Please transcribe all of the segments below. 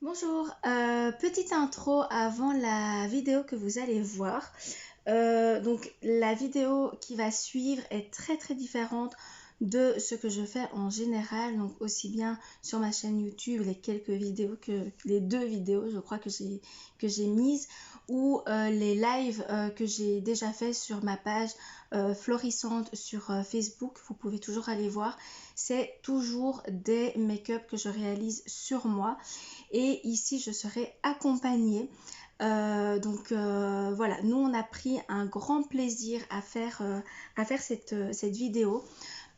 Bonjour, petite intro avant la vidéo que vous allez voir. Donc la vidéo qui va suivre est très différente de ce que je fais en général, donc aussi bien sur ma chaîne YouTube, les quelques vidéos les deux vidéos je crois que j'ai mises, ou les lives que j'ai déjà fait sur ma page florissante sur Facebook. Vous pouvez toujours aller voir, c'est toujours des make-up que je réalise sur moi, et ici je serai accompagnée. Voilà, nous on a pris un grand plaisir à faire cette vidéo.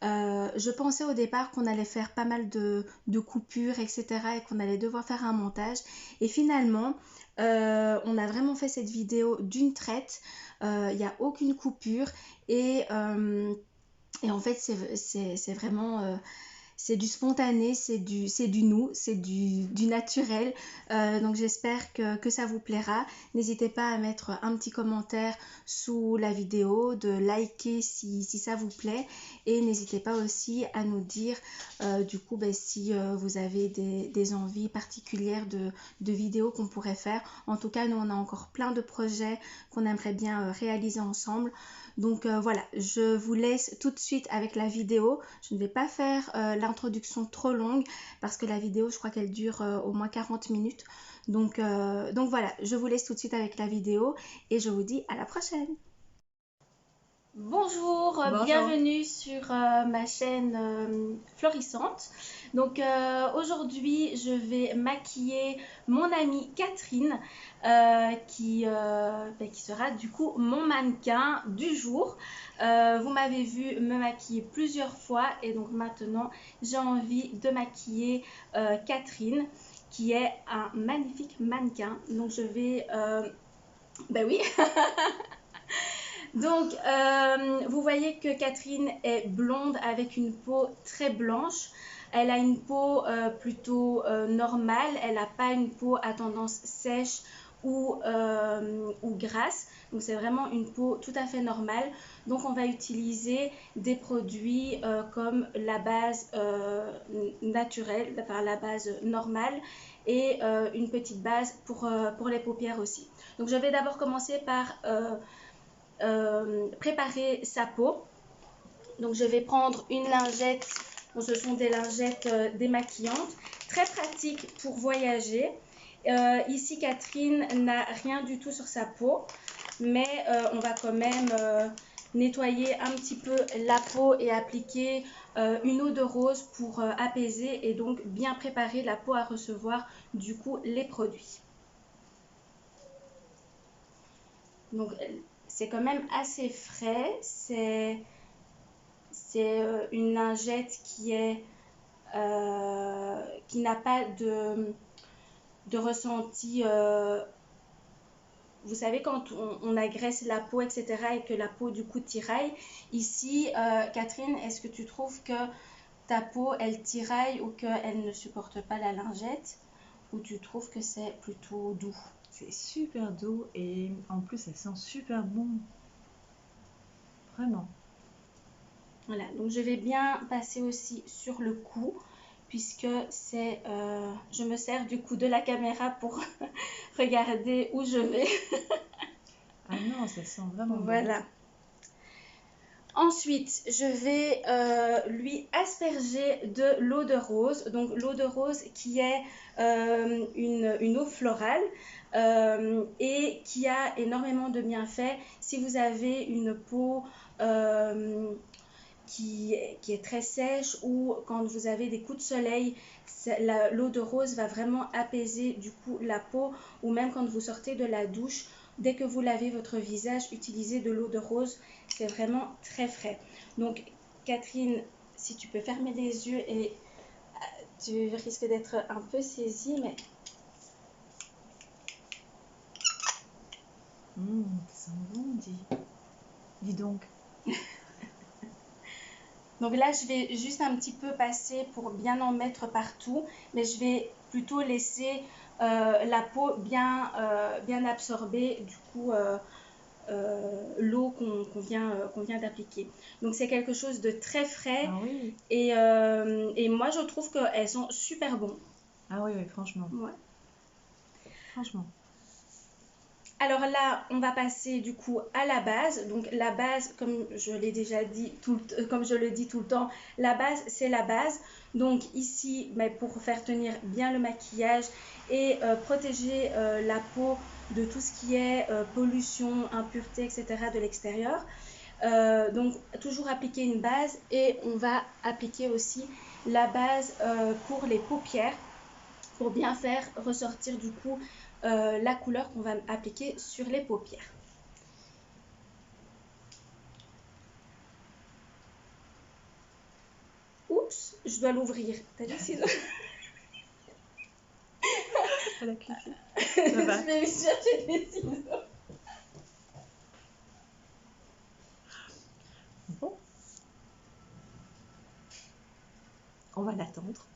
Je pensais au départ qu'on allait faire pas mal de coupures, etc. et qu'on allait devoir faire un montage. Et finalement, on a vraiment fait cette vidéo d'une traite. Il n'y a aucune coupure. Et en fait, c'est vraiment c'est du spontané, c'est du nous, c'est du naturel. Donc j'espère que ça vous plaira. N'hésitez pas à mettre un petit commentaire sous la vidéo, de liker si ça vous plaît. Et n'hésitez pas aussi à nous dire du coup si vous avez des envies particulières de vidéos qu'on pourrait faire. En tout cas, nous on a encore plein de projets qu'on aimerait bien réaliser ensemble. Donc voilà, je vous laisse tout de suite avec la vidéo. Je ne vais pas faire l'introduction trop longue parce que la vidéo, je crois qu'elle dure au moins 40 minutes. Donc voilà, je vous laisse tout de suite avec la vidéo et je vous dis à la prochaine. Bonjour, Bonjour. bienvenue sur ma chaîne florissante. Donc aujourd'hui, je vais maquiller mon amie Catherine qui sera du coup mon mannequin du jour. Vous m'avez vu me maquiller plusieurs fois et donc maintenant j'ai envie de maquiller Catherine qui est un magnifique mannequin. Donc je vais... Ben oui. Donc, vous voyez que Catherine est blonde avec une peau très blanche. Elle a une peau plutôt normale. Elle n'a pas une peau à tendance sèche ou grasse. Donc, c'est vraiment une peau tout à fait normale. Donc, on va utiliser des produits comme la base naturelle, enfin la base normale, et une petite base pour les paupières aussi. Donc, je vais d'abord commencer par préparer sa peau. Donc je vais prendre une lingette, bon, ce sont des lingettes démaquillantes, très pratiques pour voyager. Ici Catherine n'a rien du tout sur sa peau, mais on va quand même nettoyer un petit peu la peau et appliquer une eau de rose pour apaiser et donc bien préparer la peau à recevoir du coup les produits. Donc c'est quand même assez frais, c'est une lingette qui n'a pas de ressenti. Vous savez, quand on agresse la peau, etc., et que la peau du coup tiraille. Ici, Catherine, est-ce que tu trouves que ta peau, elle tiraille ou qu'elle ne supporte pas la lingette, ou tu trouves que c'est plutôt doux? C'est super doux et en plus ça sent super bon. Vraiment. Voilà, donc je vais bien passer aussi sur le cou, puisque je me sers du coup de la caméra pour regarder où je vais. Ah non, ça sent vraiment bon. Voilà. Ensuite, je vais lui asperger de l'eau de rose. Donc l'eau de rose qui est une eau florale et qui a énormément de bienfaits. Si vous avez une peau qui est très sèche ou quand vous avez des coups de soleil, l'eau de rose va vraiment apaiser du coup la peau, ou même quand vous sortez de la douche, dès que vous lavez votre visage, utilisez de l'eau de rose, c'est vraiment très frais. Donc Catherine, si tu peux fermer les yeux, et tu risques d'être un peu saisie, mais Ça sent bon, dis donc. donc là, je vais juste un petit peu passer pour bien en mettre partout, mais je vais plutôt laisser la peau bien absorber du coup l'eau qu'on vient d'appliquer. Donc c'est quelque chose de très frais, Ah oui. et moi je trouve qu'elles sont super bon. Ah oui, oui, franchement. Ouais. franchement. Alors là, on va passer du coup à la base. Donc la base, comme je l'ai déjà dit, comme je le dis tout le temps, la base, c'est la base. Donc ici, pour faire tenir bien le maquillage et protéger la peau de tout ce qui est pollution, impureté, etc. de l'extérieur. Donc toujours appliquer une base et on va appliquer aussi la base pour les paupières pour bien faire ressortir du coup la couleur qu'on va appliquer sur les paupières. Oups, je dois l'ouvrir. T'as dit ciseaux? À la cuisine. Je vais chercher des ciseaux. Bon. On va l'attendre.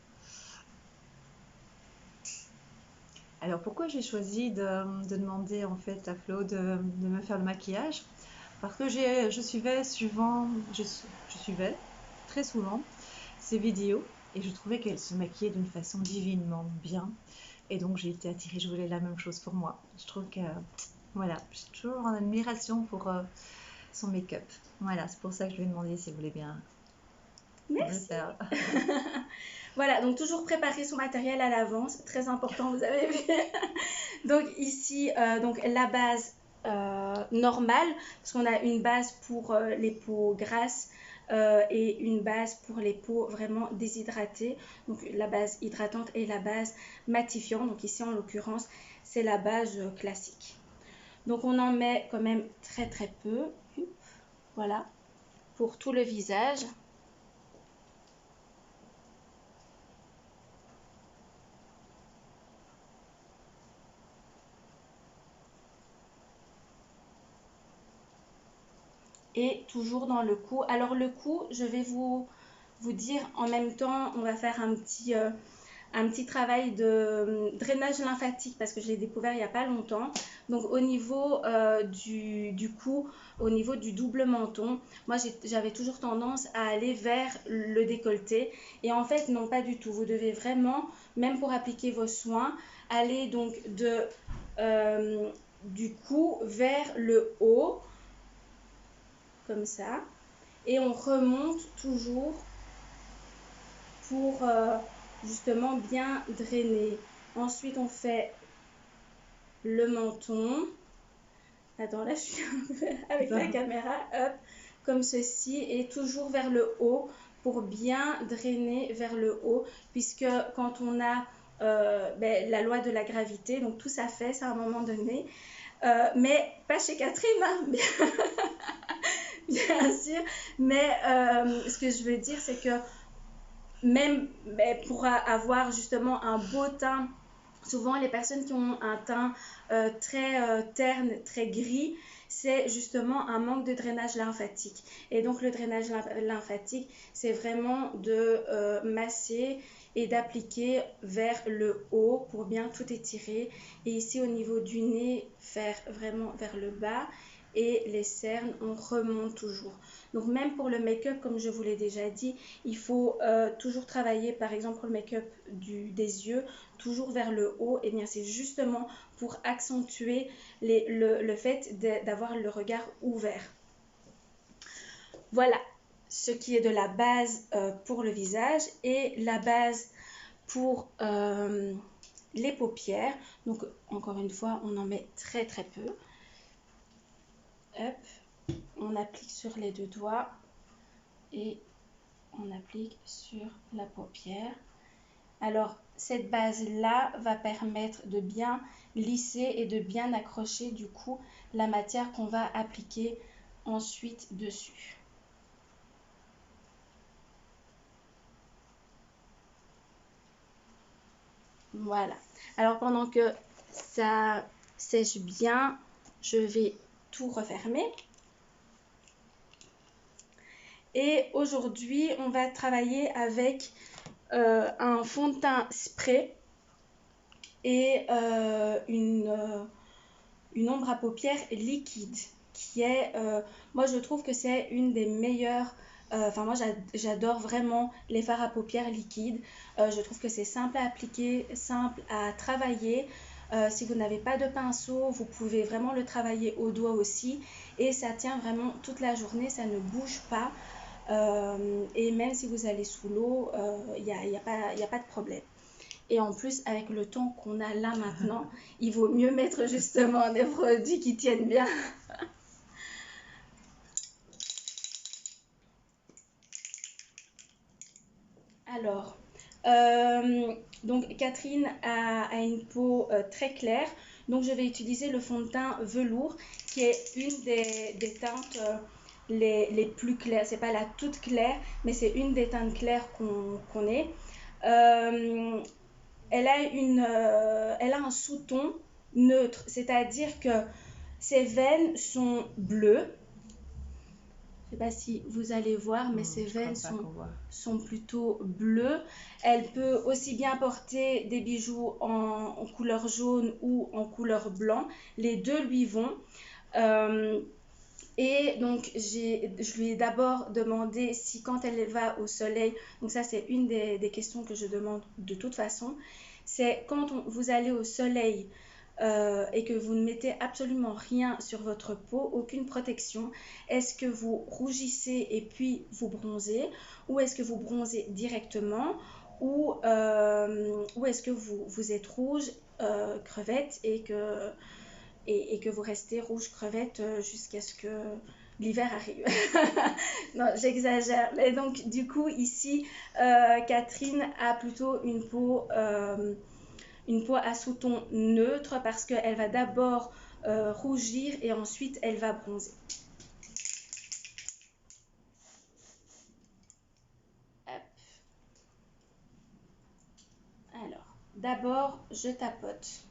Alors pourquoi j'ai choisi de demander en fait à Flo de me faire le maquillage? Parce que je suivais très souvent ses vidéos et je trouvais qu'elle se maquillait d'une façon divinement bien. Et donc j'ai été attirée, je voulais la même chose pour moi. Je trouve que, voilà, je suis toujours en admiration pour son make-up. Voilà, c'est pour ça que je lui ai demandé si elle voulait bien le Merci. faire. Voilà, donc toujours préparer son matériel à l'avance, très important, vous avez vu. Donc ici, donc la base normale, parce qu'on a une base pour les peaux grasses et une base pour les peaux vraiment déshydratées. Donc la base hydratante et la base matifiante. Donc ici, en l'occurrence, c'est la base classique. Donc on en met quand même très très peu. Voilà, pour tout le visage. Et toujours dans le cou. Alors le cou, je vais vous dire en même temps, on va faire un petit travail de drainage lymphatique parce que je l'ai découvert il n'y a pas longtemps. Donc au niveau du cou, au niveau du double menton, moi j'avais toujours tendance à aller vers le décolleté. Et en fait, non, pas du tout. Vous devez vraiment, même pour appliquer vos soins, aller donc du cou vers le haut, comme ça. Et on remonte toujours pour justement bien drainer. Ensuite, on fait le menton. Attends, là, je suis un peu avec la caméra, hop, comme ceci, et toujours vers le haut pour bien drainer vers le haut, puisque quand on a la loi de la gravité, donc tout ça fait, à un moment donné, mais pas chez Catherine, hein, bien sûr, mais ce que je veux dire, c'est que même pour avoir justement un beau teint, souvent les personnes qui ont un teint très terne, très gris, c'est justement un manque de drainage lymphatique. Et donc le drainage lymphatique, c'est vraiment de masser et d'appliquer vers le haut pour bien tout étirer. Et ici au niveau du nez, faire vraiment vers le bas. Et les cernes, on remonte toujours. Donc même pour le make-up, comme je vous l'ai déjà dit, il faut toujours travailler, par exemple pour le make-up des yeux, toujours vers le haut. Et bien c'est justement pour accentuer le fait d'avoir le regard ouvert. Voilà ce qui est de la base pour le visage et la base pour les paupières. Donc encore une fois, on en met très très peu. Hop, on applique sur les deux doigts et on applique sur la paupière. Alors, cette base-là va permettre de bien lisser et de bien accrocher du coup la matière qu'on va appliquer ensuite dessus. Voilà. Alors, pendant que ça sèche bien, je vais tout refermer. Et aujourd'hui, on va travailler avec un fond de teint spray et une ombre à paupières liquide qui est, moi je trouve que c'est une des meilleures, enfin moi j'adore vraiment les fards à paupières liquides. Je trouve que c'est simple à appliquer, simple à travailler. Si vous n'avez pas de pinceau, vous pouvez vraiment le travailler au doigt aussi. Et ça tient vraiment toute la journée, ça ne bouge pas. Et même si vous allez sous l'eau, y a pas de problème. Et en plus, avec le temps qu'on a là maintenant, il vaut mieux mettre justement des produits qui tiennent bien. Alors, donc Catherine a une peau très claire, donc je vais utiliser le fond de teint velours qui est une des teintes les plus claires. C'est pas la toute claire, mais c'est une des teintes claires qu'on ait. Euh, elle a un sous-ton neutre, c'est-à-dire que ses veines sont bleues. Je ne sais pas si vous allez voir, mais ses veines sont plutôt bleues. Elle peut aussi bien porter des bijoux en couleur jaune ou en couleur blanc. Les deux lui vont. Et donc, je lui ai d'abord demandé si quand elle va au soleil, donc ça c'est une des questions que je demande de toute façon, c'est quand vous allez au soleil et que vous ne mettez absolument rien sur votre peau, aucune protection, est-ce que vous rougissez et puis vous bronzez, ou est-ce que vous bronzez directement, ou est-ce que vous êtes rouge crevette et que vous restez rouge crevette jusqu'à ce que l'hiver arrive. Non, j'exagère. Mais donc, du coup, ici, Catherine a plutôt une peau à sous-ton neutre parce qu'elle va d'abord rougir et ensuite elle va bronzer. Hop. Alors, d'abord, je tapote.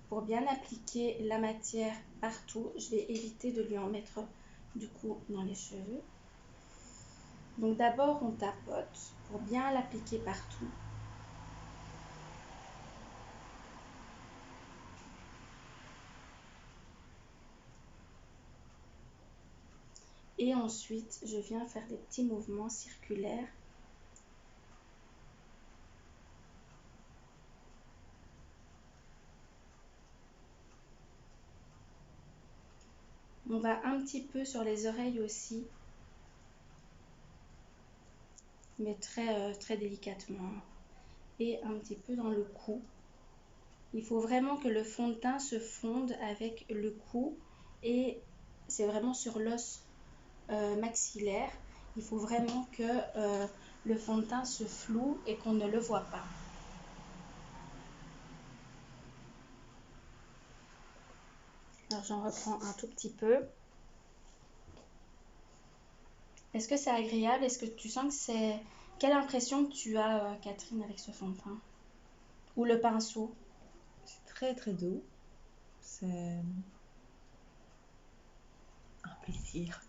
Pour bien appliquer la matière partout, je vais éviter de lui en mettre du coup dans les cheveux. Donc d'abord, on tapote pour bien l'appliquer partout. Et ensuite, je viens faire des petits mouvements circulaires. On va un petit peu sur les oreilles aussi, mais très délicatement. Et un petit peu dans le cou. Il faut vraiment que le fond de teint se fonde avec le cou et c'est vraiment sur l'os maxillaire. Il faut vraiment que le fond de teint se floue et qu'on ne le voit pas. Alors j'en reprends un tout petit peu. Est-ce que c'est agréable? Est-ce que tu sens que c'est... Quelle impression tu as, Catherine, avec ce fond de teint? Ou le pinceau? C'est très très doux. C'est un plaisir.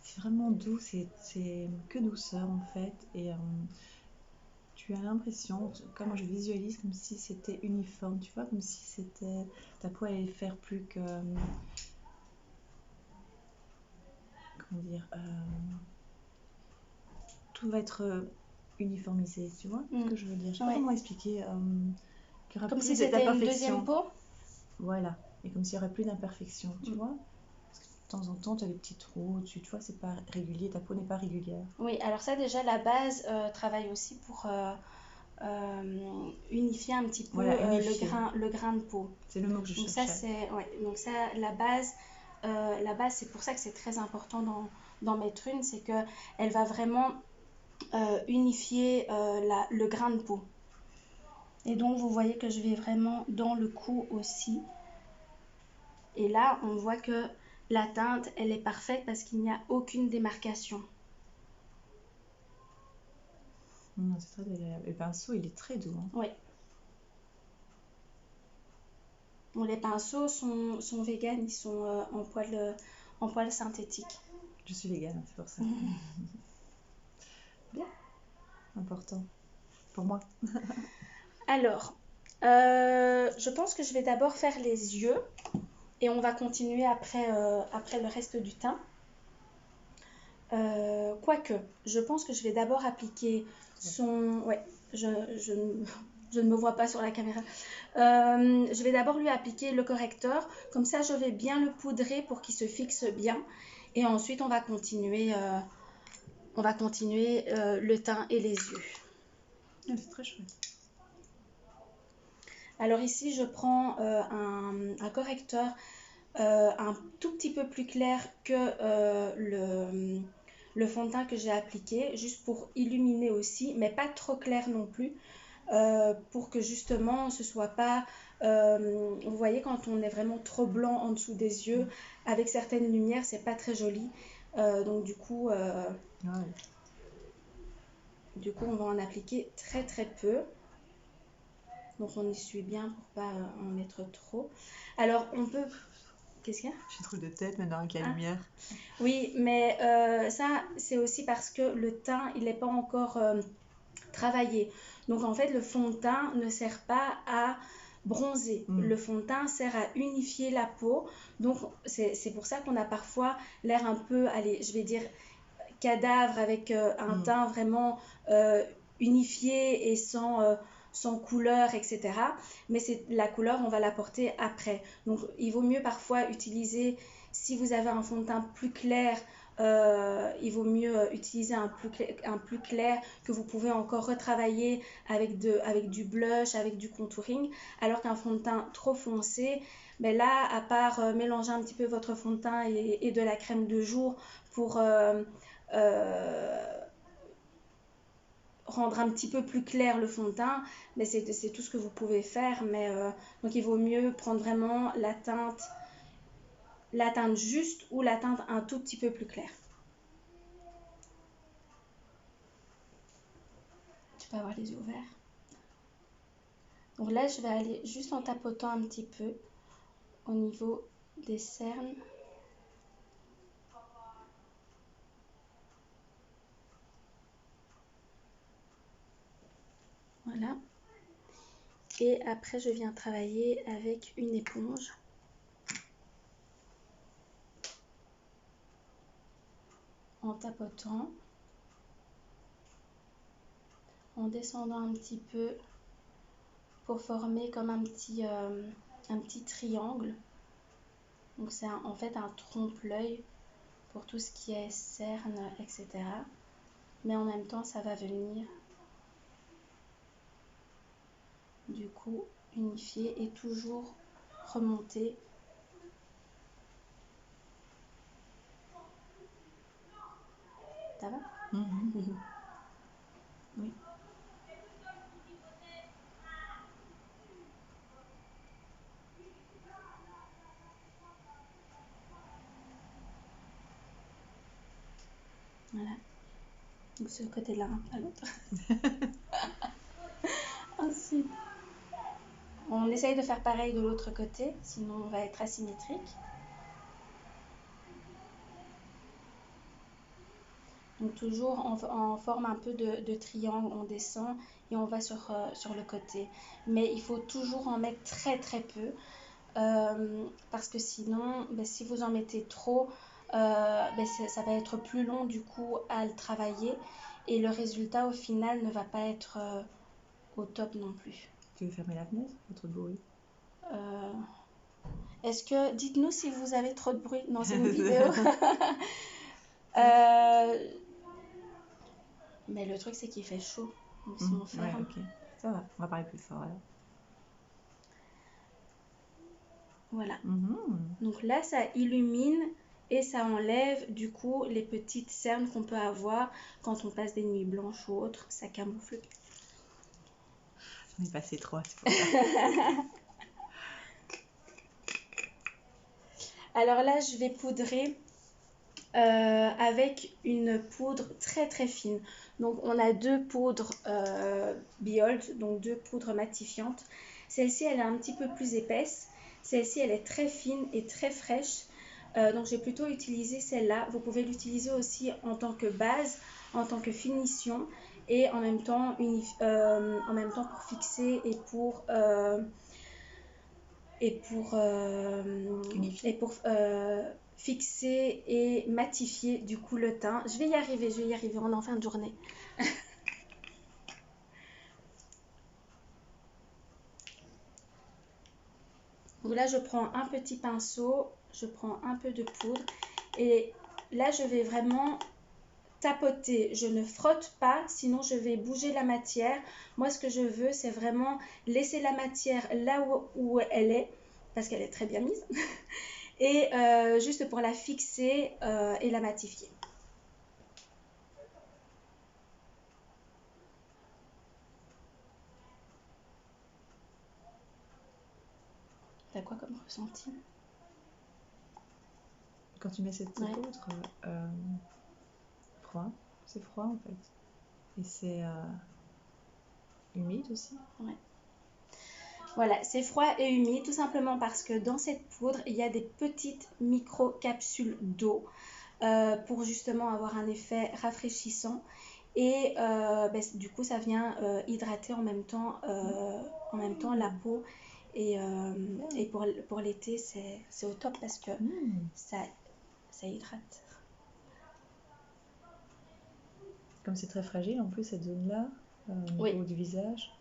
C'est vraiment doux, c'est que douceur en fait. Et tu as l'impression, comme je visualise, comme si c'était uniforme, tu vois, comme si c'était ta peau allait faire plus que... comment dire, tout va être uniformisé, tu vois ce que je veux dire. Je sais pas comment expliquer. Qu'il y aura comme plus si c'était une d'imperfection. deuxième peau. Voilà, et comme s'il n'y aurait plus d'imperfection, tu vois. Parce que de temps en temps, tu as des petits trous, tu vois, c'est pas régulier, ta peau n'est pas régulière. Oui, alors ça déjà, la base travaille aussi pour unifier un petit peu Voilà, le grain de peau. C'est le mot que je Donc cherchais. ça, c'est, ouais, donc ça, la base, c'est pour ça que c'est très important d'en mettre une, c'est qu'elle va vraiment unifier le grain de peau. Et donc, vous voyez que je vais vraiment dans le cou aussi. Et là, on voit que la teinte, elle est parfaite parce qu'il n'y a aucune démarcation. C'est très agréable. Et le pinceau, il est très doux. Hein. Oui. Bon, les pinceaux sont véganes, ils sont en poil synthétique. Je suis végane, c'est pour ça. Bien. Important. Pour moi. Alors, je pense que je vais d'abord faire les yeux et on va continuer après le reste du teint. Quoique, je pense que je vais d'abord appliquer son... Ouais, je ne me vois pas sur la caméra. Je vais d'abord lui appliquer le correcteur. Comme ça, je vais bien le poudrer pour qu'il se fixe bien. Et ensuite, on va continuer le teint et les yeux. Ah, c'est très chouette. Alors ici, je prends un correcteur un tout petit peu plus clair que le fond de teint que j'ai appliqué, juste pour illuminer aussi, mais pas trop clair non plus, pour que justement ce soit pas... vous voyez, quand on est vraiment trop blanc en dessous des yeux, avec certaines lumières, c'est pas très joli. Donc du coup, Ouais. on va en appliquer très très peu. Donc on essuie bien pour pas en mettre trop. Alors on peut... Qu'est-ce qu'il y a? J'ai trop de tête maintenant avec la Ah. lumière. Oui, mais ça c'est aussi parce que le teint il n'est pas encore travaillé. Donc en fait le fond de teint ne sert pas à bronzer. Le fond de teint sert à unifier la peau. Donc c'est pour ça qu'on a parfois l'air un peu, allez, je vais dire cadavre avec un teint vraiment unifié et sans couleur, etc. Mais la couleur, on va l'apporter après. Donc, il vaut mieux parfois utiliser, si vous avez un fond de teint plus clair, il vaut mieux utiliser un plus clair que vous pouvez encore retravailler avec du blush, avec du contouring, alors qu'un fond de teint trop foncé, ben là, à part mélanger un petit peu votre fond de teint et de la crème de jour pour rendre un petit peu plus clair le fond de teint, mais c'est tout ce que vous pouvez faire. Mais donc il vaut mieux prendre vraiment la teinte juste ou la teinte un tout petit peu plus claire. Tu peux avoir les yeux ouverts. Donc là je vais aller juste en tapotant un petit peu au niveau des cernes. Voilà. Et après, je viens travailler avec une éponge. En tapotant. En descendant un petit peu pour former comme un petit triangle. Donc c'est en fait un trompe-l'œil pour tout ce qui est cernes, etc. Mais en même temps, ça va venir du coup unifier et toujours remonter. Ça va? Oui. Voilà. Donc ce côté-là, hein, pas l'autre. Ainsi. On essaye de faire pareil de l'autre côté, sinon on va être asymétrique. Donc toujours en forme un peu de triangle, on descend et on va sur le côté. Mais il faut toujours en mettre très très peu. Parce que sinon, si vous en mettez trop, ça va être plus long du coup à le travailler. Et le résultat au final ne va pas être au top non plus. Tu veux fermer la fenêtre? Il y a trop de bruit. Est-ce que... Dites-nous si vous avez trop de bruit. Non, c'est une vidéo. Mais le truc, c'est qu'il fait chaud. Donc si on ferme... Ouais, ok. Ça va, on va parler plus fort alors. Voilà. Donc là, ça illumine et ça enlève du coup les petites cernes qu'on peut avoir quand on passe des nuits blanches ou autres. Ça camoufle. J'en ai passé 3, c'est pour ça. Alors là, je vais poudrer avec une poudre très très fine. Donc on a deux poudres Biold, donc deux poudres matifiantes. Celle-ci, elle est un petit peu plus épaisse. Celle-ci, elle est très fine et très fraîche. Donc j'ai plutôt utilisé celle-là. Vous pouvez l'utiliser aussi en tant que base, en tant que finition et en même temps pour fixer fixer et matifier du coup le teint. Je vais y arriver, on est en fin de journée. Donc là, je prends un petit pinceau, je prends un peu de poudre et là, je vais vraiment tapoter. Je ne frotte pas, sinon je vais bouger la matière. Moi, ce que je veux, c'est vraiment laisser la matière là où elle est, parce qu'elle est très bien mise, et juste pour la fixer et la matifier. T'as quoi comme ressenti? Quand tu mets cette poudre, froid, c'est froid en fait. Et c'est humide aussi. Ouais. Voilà, c'est froid et humide tout simplement parce que dans cette poudre, il y a des petites micro-capsules d'eau pour justement avoir un effet rafraîchissant. Et du coup, ça vient hydrater en même temps la peau. Et pour l'été, c'est au top parce que ça hydrate. Comme c'est très fragile en plus cette zone-là, au niveau du visage.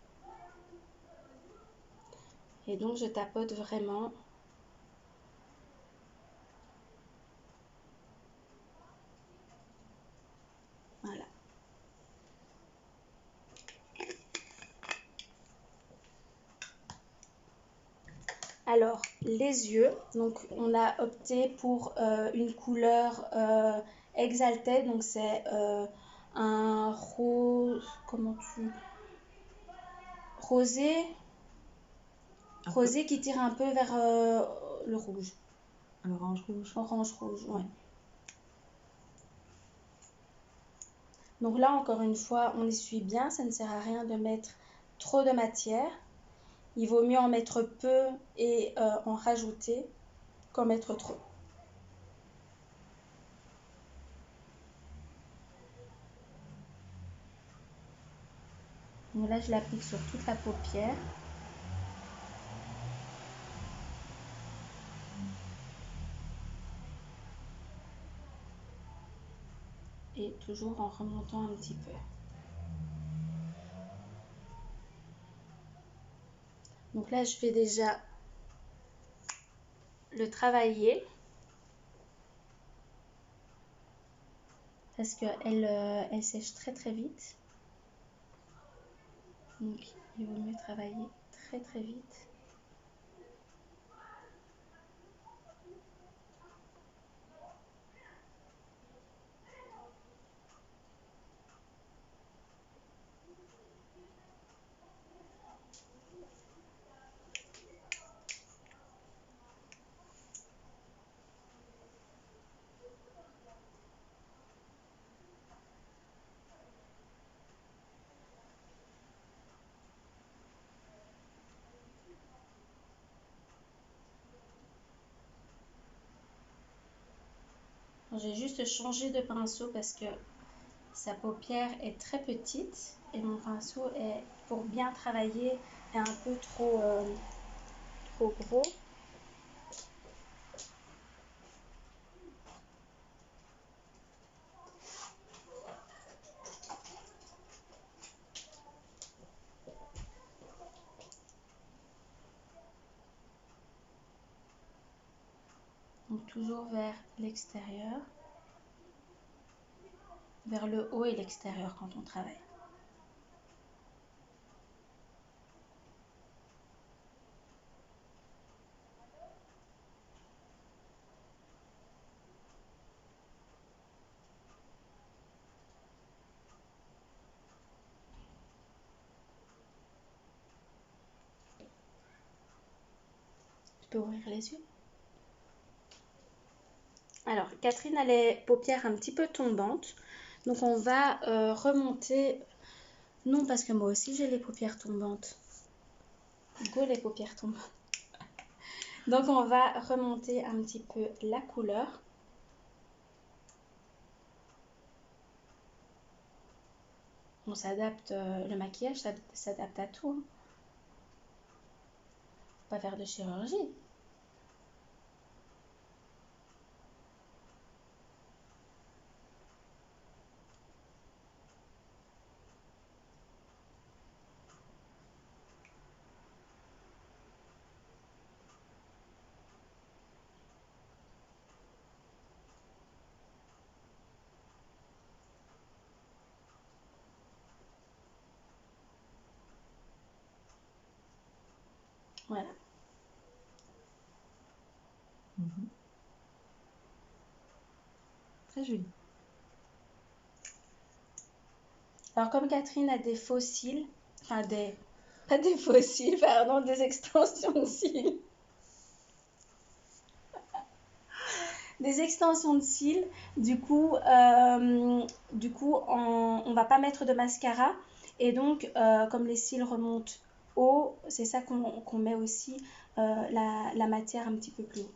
Et donc, je tapote vraiment. Voilà. Alors, les yeux, donc on a opté pour une couleur exaltée, donc c'est un rose, rosé qui tire un peu vers le rouge. L'orange rouge. Orange rouge, ouais. Donc là, encore une fois, on essuie bien, ça ne sert à rien de mettre trop de matière. Il vaut mieux en mettre peu et en rajouter qu'en mettre trop. Donc là, je l'applique sur toute la paupière. Et toujours en remontant un petit peu. Donc là, je vais déjà le travailler parce qu'elle sèche très très vite. Donc il vaut mieux travailler très très vite. J'ai juste changé de pinceau parce que sa paupière est très petite et mon pinceau est, pour bien travailler, est un peu trop gros. Donc toujours vers l'extérieur, vers le haut et l'extérieur quand on travaille. Tu peux ouvrir les yeux. Alors, Catherine a les paupières un petit peu tombantes. Donc, on va remonter. Non, parce que moi aussi, j'ai les paupières tombantes. Go, les paupières tombantes. Donc, on va remonter un petit peu la couleur. On s'adapte, le maquillage s'adapte à tout. Hein. Faut pas faire de chirurgie. Voilà. Mhm. Très joli. Alors, comme Catherine a des faux cils, enfin pas des faux cils, pardon, des extensions de cils. Des extensions de cils, on va pas mettre de mascara. Et donc, comme les cils remontent haut, c'est ça qu'on met aussi la matière un petit peu plus haut.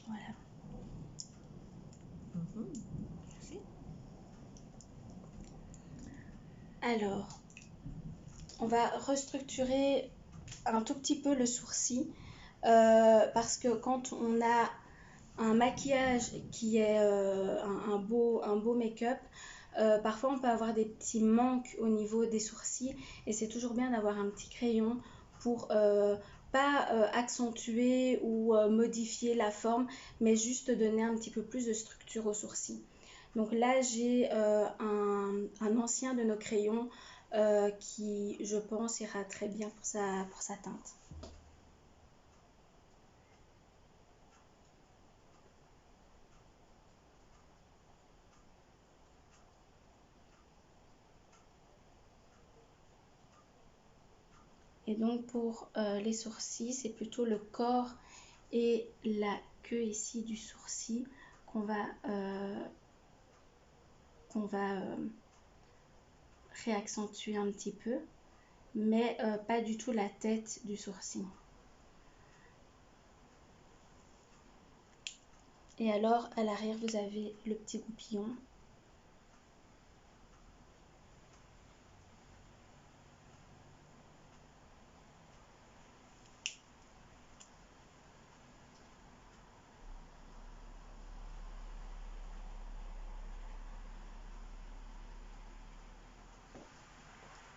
Voilà. Mhm. Merci. Alors, on va restructurer un tout petit peu le sourcil parce que quand on a un maquillage qui est un beau make-up, parfois on peut avoir des petits manques au niveau des sourcils et c'est toujours bien d'avoir un petit crayon pour pas accentuer ou modifier la forme, mais juste donner un petit peu plus de structure aux sourcils. Donc là, j'ai un ancien de nos crayons qui, je pense, ira très bien pour sa teinte. Et donc pour les sourcils, c'est plutôt le corps et la queue ici du sourcil qu'on va, qu'on va réaccentuer un petit peu, mais pas du tout la tête du sourcil. Et alors à l'arrière, vous avez le petit goupillon.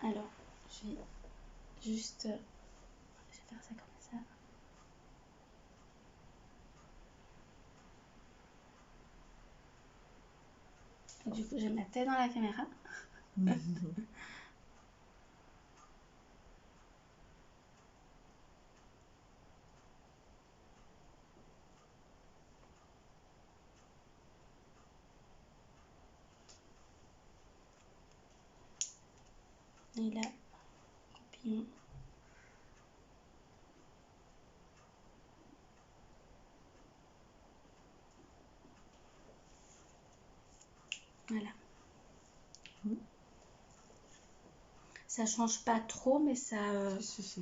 Alors, je vais juste... je vais faire ça comme ça. Et du coup, j'ai ma tête dans la caméra. Mhm. Et là, goupillon. Voilà. Mhm. Ça change pas trop, mais ça, Si.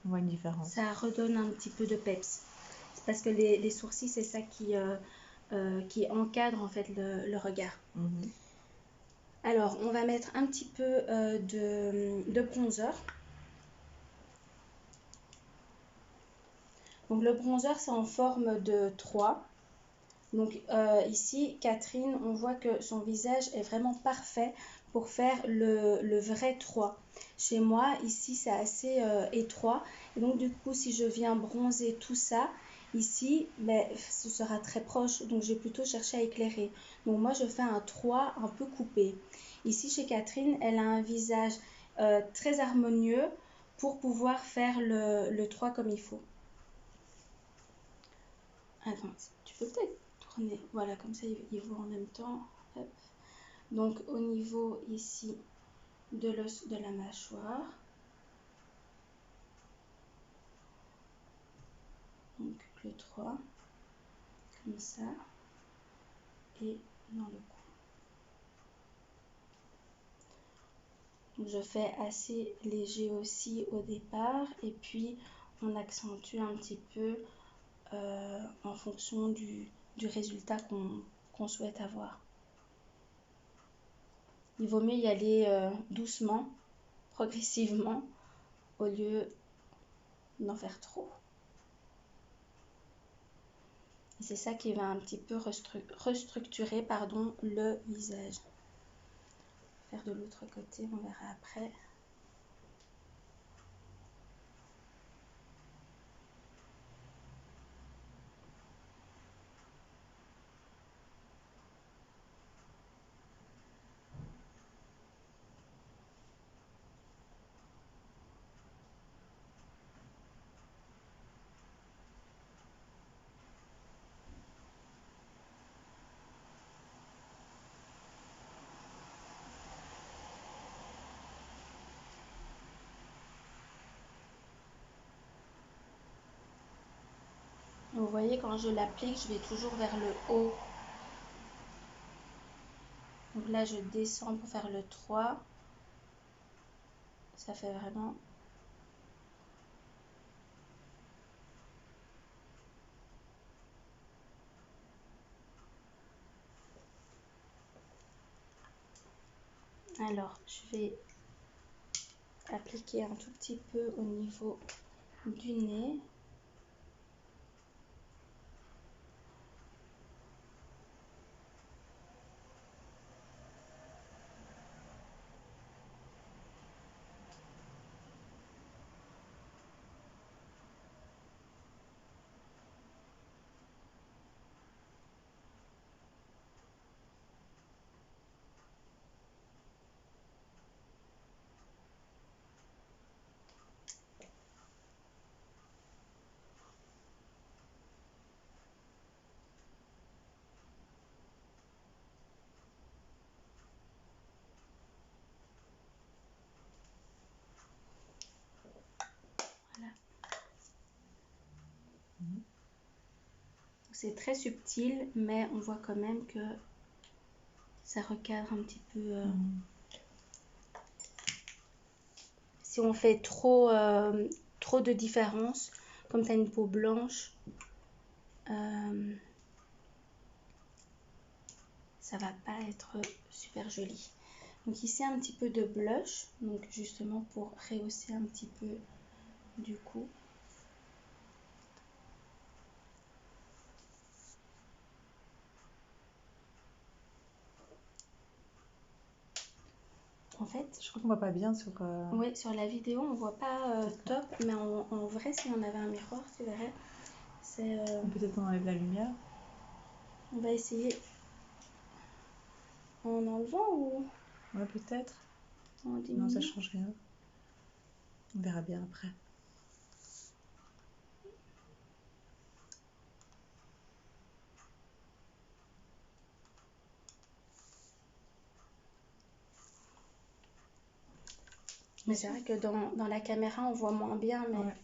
On voit une différence. ça redonne un petit peu de peps. C'est parce que les sourcils, c'est ça qui encadre en fait le regard. Mhm. Alors, on va mettre un petit peu de bronzer. Donc, le bronzer, c'est en forme de 3. Donc, ici, Catherine, on voit que son visage est vraiment parfait pour faire le vrai 3. Chez moi, ici, c'est assez étroit. Et donc, du coup, si je viens bronzer tout ça, ici, ben, ce sera très proche. Donc, je vais plutôt chercher à éclairer. Donc, moi, je fais un 3 un peu coupé. Ici, chez Catherine, elle a un visage très harmonieux pour pouvoir faire le 3 comme il faut. Attends, tu peux peut-être tourner. Voilà, comme ça, il voit en même temps. Hop. Donc, au niveau ici de l'os de la mâchoire. Donc, le 3. Comme ça. Et dans le cou. Donc, je fais assez léger aussi au départ et puis on accentue un petit peu en fonction du résultat qu'on souhaite avoir. Il vaut mieux y aller doucement, progressivement, au lieu d'en faire trop. Et c'est ça qui va un petit peu restructurer le visage. Faire de l'autre côté, on verra après. Vous voyez, quand je l'applique, je vais toujours vers le haut. Donc là, je descends pour faire le 3. Ça fait vraiment... Alors, je vais appliquer un tout petit peu au niveau du nez. Voilà. C'est très subtil, mais on voit quand même que ça recadre un petit peu. Si on fait trop de différence, comme tu as une peau blanche, ça va pas être super joli. Donc ici un petit peu de blush, donc justement pour rehausser un petit peu du coup. En fait, je crois qu'on voit pas bien sur... Oui, sur la vidéo on voit pas top, mais en vrai si on avait un miroir, tu verrais, c'est... Peut-être qu'on enlève la lumière. On va essayer en enlevant ou Ouais, peut-être. en diminuant. Non, ça change rien. On verra bien après. Mais c'est vrai que dans la caméra on voit moins bien, mais... Ouais.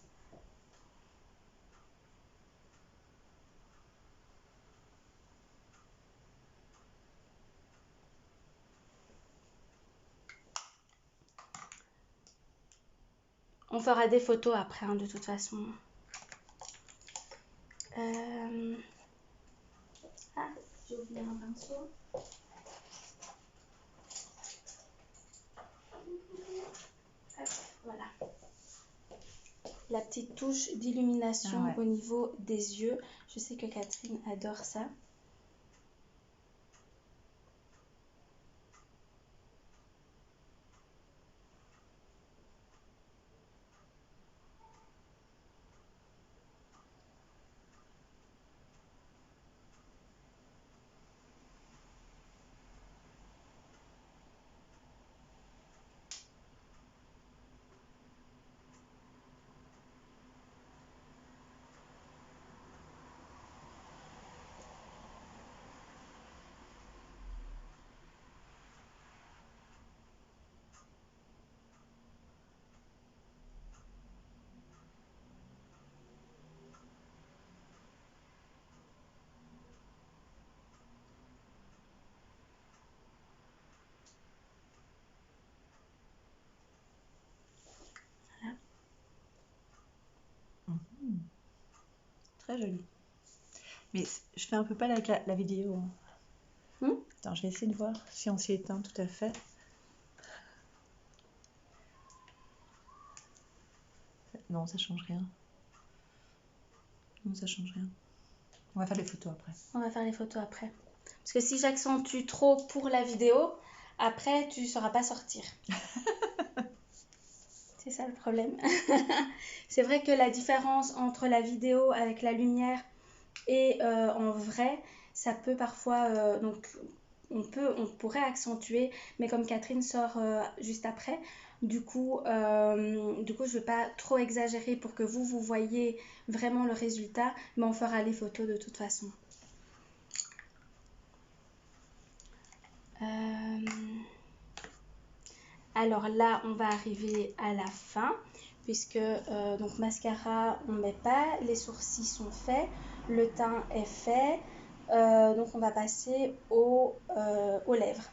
On fera des photos après, hein, de toute façon. Ah, j'ai oublié un pinceau. Hop, voilà. La petite touche d'illumination au niveau des yeux. Je sais que Catherine adore ça. très joli. Mais je fais un peu pas avec la vidéo. Attends, je vais essayer de voir si on s'y éteint tout à fait. Non, ça change rien. Non, ça change rien. On va faire les photos après. On va faire les photos après. Parce que si j'accentue trop pour la vidéo, après tu ne sauras pas sortir. C'est ça le problème. C'est vrai que la différence entre la vidéo avec la lumière et en vrai, ça peut parfois... donc on pourrait accentuer, mais comme Catherine sort juste après, du coup, je ne veux pas trop exagérer pour que vous voyez vraiment le résultat, mais on fera les photos de toute façon. Alors là, on va arriver à la fin, puisque donc mascara, on ne met pas, les sourcils sont faits, le teint est fait, donc on va passer aux lèvres.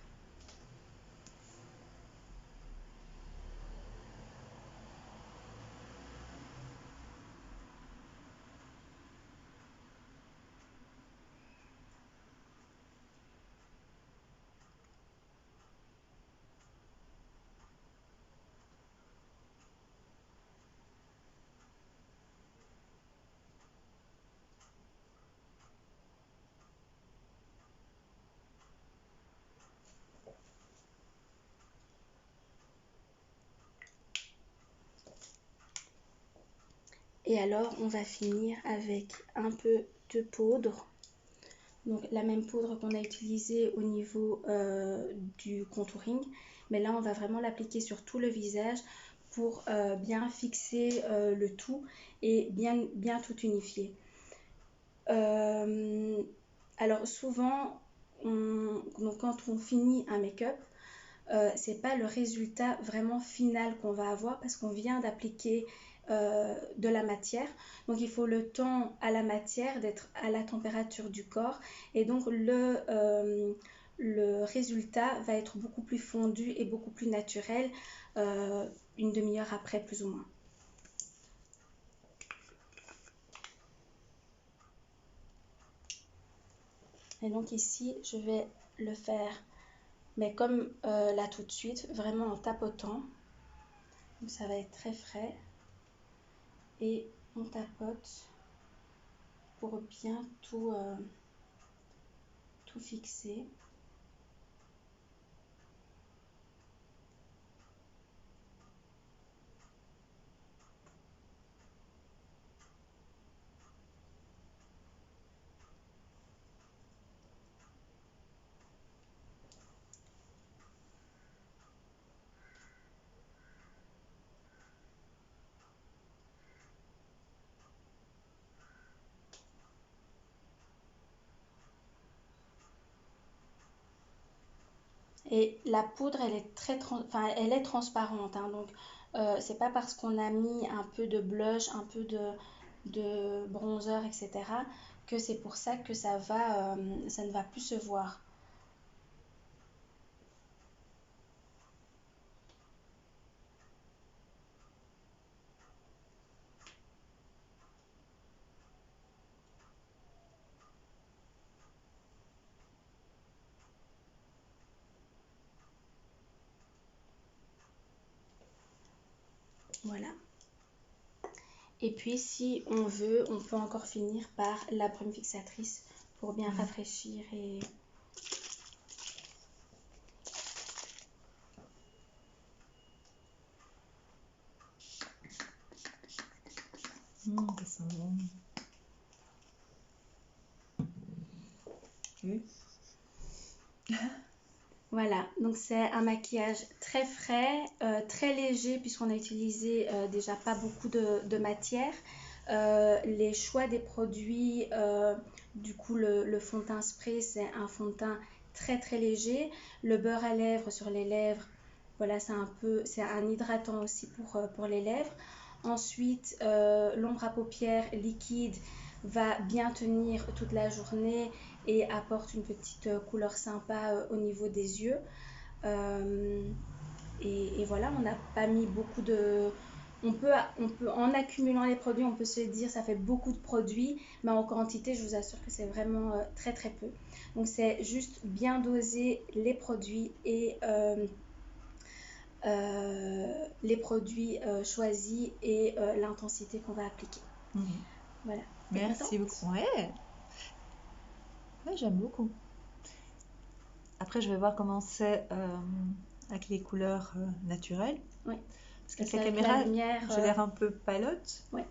Et alors, on va finir avec un peu de poudre. Donc la même poudre qu'on a utilisée au niveau du contouring. Mais là, on va vraiment l'appliquer sur tout le visage pour bien fixer le tout et bien tout unifier. Alors souvent, donc quand on finit un make-up, c'est pas le résultat vraiment final qu'on va avoir parce qu'on vient d'appliquer de la matière. Donc il faut le temps à la matière d'être à la température du corps et donc le résultat va être beaucoup plus fondu et beaucoup plus naturel une demi-heure après plus ou moins. Et donc ici je vais le faire mais comme là tout de suite, vraiment en tapotant. Donc ça va être très frais. Et on tapote pour bien tout fixer. Et la poudre, elle est elle est transparente, hein, donc c'est pas parce qu'on a mis un peu de blush, un peu de bronzer, etc., que c'est pour ça que ça ne va plus se voir. Voilà. Et puis si on veut, on peut encore finir par la brume fixatrice pour bien rafraîchir et... Ça sent bon. Oui. Voilà, donc c'est un maquillage très frais, très léger puisqu'on a utilisé déjà pas beaucoup de matière. Les choix des produits, du coup le fond de teint spray c'est un fond de teint très très léger. Le beurre à lèvres sur les lèvres, voilà c'est un hydratant aussi pour les lèvres. Ensuite l'ombre à paupières liquide va bien tenir toute la journée et apporte une petite couleur sympa au niveau des yeux. Et voilà, on n'a pas mis beaucoup on peut, en accumulant les produits, on peut se dire ça fait beaucoup de produits, mais en quantité, je vous assure que c'est vraiment très très peu. Donc c'est juste bien doser les produits choisis et l'intensité qu'on va appliquer. Voilà. T'es Merci contente? beaucoup. Ouais, j'aime beaucoup. Après, je vais voir comment c'est avec les couleurs naturelles. Oui. Parce qu'avec la Avec la caméra, lumière. j'ai l'air un peu palote. Ouais.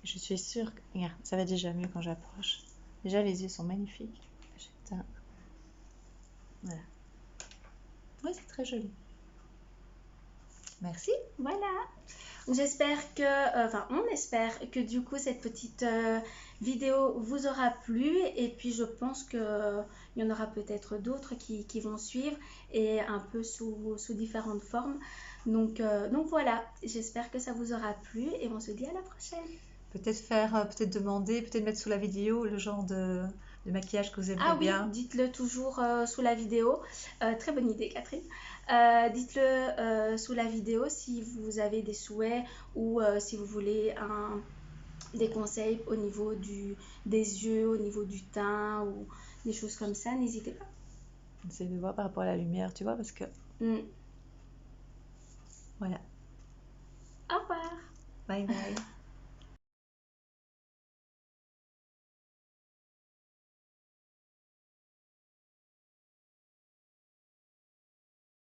Je suis sûre que... Regarde, ça va déjà mieux quand j'approche. Déjà, les yeux sont magnifiques. J'éteins. Voilà. Ouais, c'est très joli. Merci. Voilà. J'espère on espère que du coup cette petite vidéo vous aura plu et puis je pense qu'il y en aura peut-être d'autres qui vont suivre et un peu sous différentes formes. Donc voilà, j'espère que ça vous aura plu et on se dit à la prochaine. Peut-être demander, peut-être mettre sous la vidéo le genre de maquillage que vous aimeriez Ah oui, bien. dites-le toujours sous la vidéo. Très bonne idée, Catherine. Dites-le sous la vidéo si vous avez des souhaits ou si vous voulez des conseils au niveau des yeux, au niveau du teint ou des choses comme ça. N'hésitez pas. Essayez de voir par rapport à la lumière, tu vois, parce que... Voilà. Au revoir. Bye bye.